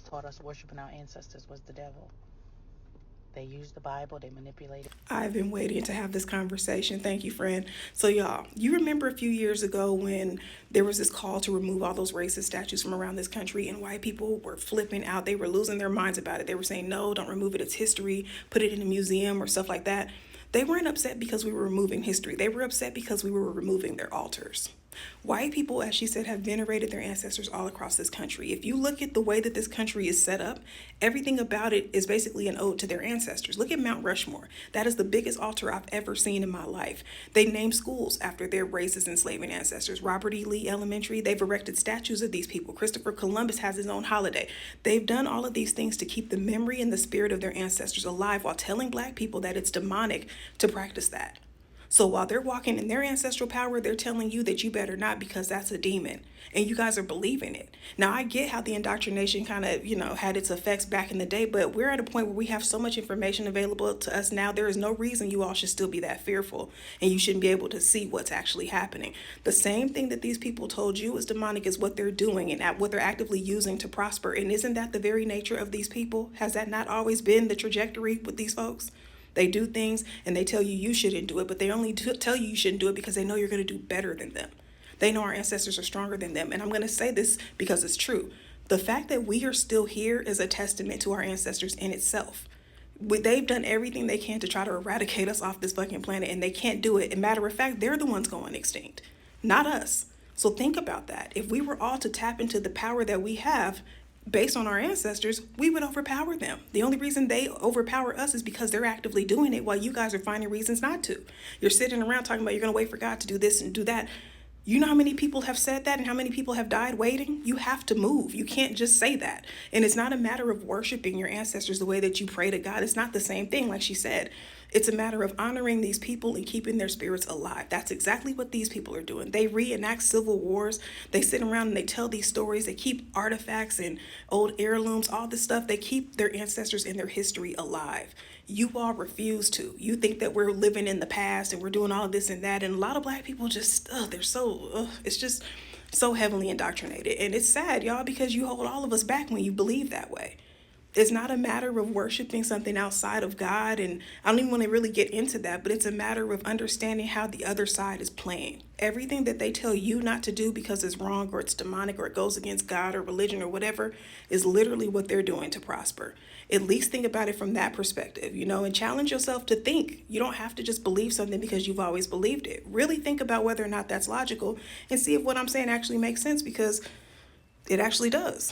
taught us worshiping our ancestors was the devil. They used the Bible, they manipulated. I've been waiting to have this conversation. Thank you, friend. So, y'all, you remember a few years ago when there was this call to remove all those racist statues from around this country, and white people were flipping out. They were losing their minds about it. They were saying, no, don't remove it. It's history. Put it in a museum or stuff like that. They weren't upset because we were removing history. They were upset because we were removing their altars. White people, as she said, have venerated their ancestors all across this country. If you look at the way that this country is set up, everything about it is basically an ode to their ancestors. Look at Mount Rushmore. That is the biggest altar I've ever seen in my life. They named schools after their racist enslaving ancestors. Robert E. Lee Elementary, they've erected statues of these people. Christopher Columbus has his own holiday. They've done all of these things to keep the memory and the spirit of their ancestors alive while telling Black people that it's demonic to practice that. So while they're walking in their ancestral power, they're telling you that you better not because that's a demon. And you guys are believing it. Now, I get how the indoctrination kind of, had its effects back in the day, but we're at a point where we have so much information available to us now. There is no reason you all should still be that fearful, and you shouldn't be able to see what's actually happening. The same thing that these people told you is demonic is what they're doing and what they're actively using to prosper. And isn't that the very nature of these people? Has that not always been the trajectory with these folks? They do things and they tell you you shouldn't do it, but they only tell you you shouldn't do it because they know you're going to do better than them. They know our ancestors are stronger than them. And I'm going to say this because it's true. The fact that we are still here is a testament to our ancestors in itself. They've done everything they can to try to eradicate us off this fucking planet, and they can't do it. And matter of fact, they're the ones going extinct, not us. So think about that. If we were all to tap into the power that we have, based on our ancestors, we would overpower them. The only reason they overpower us is because they're actively doing it while you guys are finding reasons not to. You're sitting around talking about you're going to wait for God to do this and do that. You know how many people have said that and how many people have died waiting? You have to move. You can't just say that. And it's not a matter of worshiping your ancestors the way that you pray to God. It's not the same thing, like she said. It's a matter of honoring these people and keeping their spirits alive. That's exactly what these people are doing. They reenact civil wars. They sit around and they tell these stories. They keep artifacts and old heirlooms, all this stuff. They keep their ancestors and their history alive. You all refuse to. You think that we're living in the past and we're doing all of this and that. And a lot of Black people just, they're so, it's just so heavily indoctrinated. And it's sad, y'all, because you hold all of us back when you believe that way. It's not a matter of worshiping something outside of God, and I don't even want to really get into that, but it's a matter of understanding how the other side is playing. Everything that they tell you not to do because it's wrong or it's demonic or it goes against God or religion or whatever is literally what they're doing to prosper. At least think about it from that perspective, and challenge yourself to think. You don't have to just believe something because you've always believed it. Really think about whether or not that's logical and see if what I'm saying actually makes sense, because it actually does.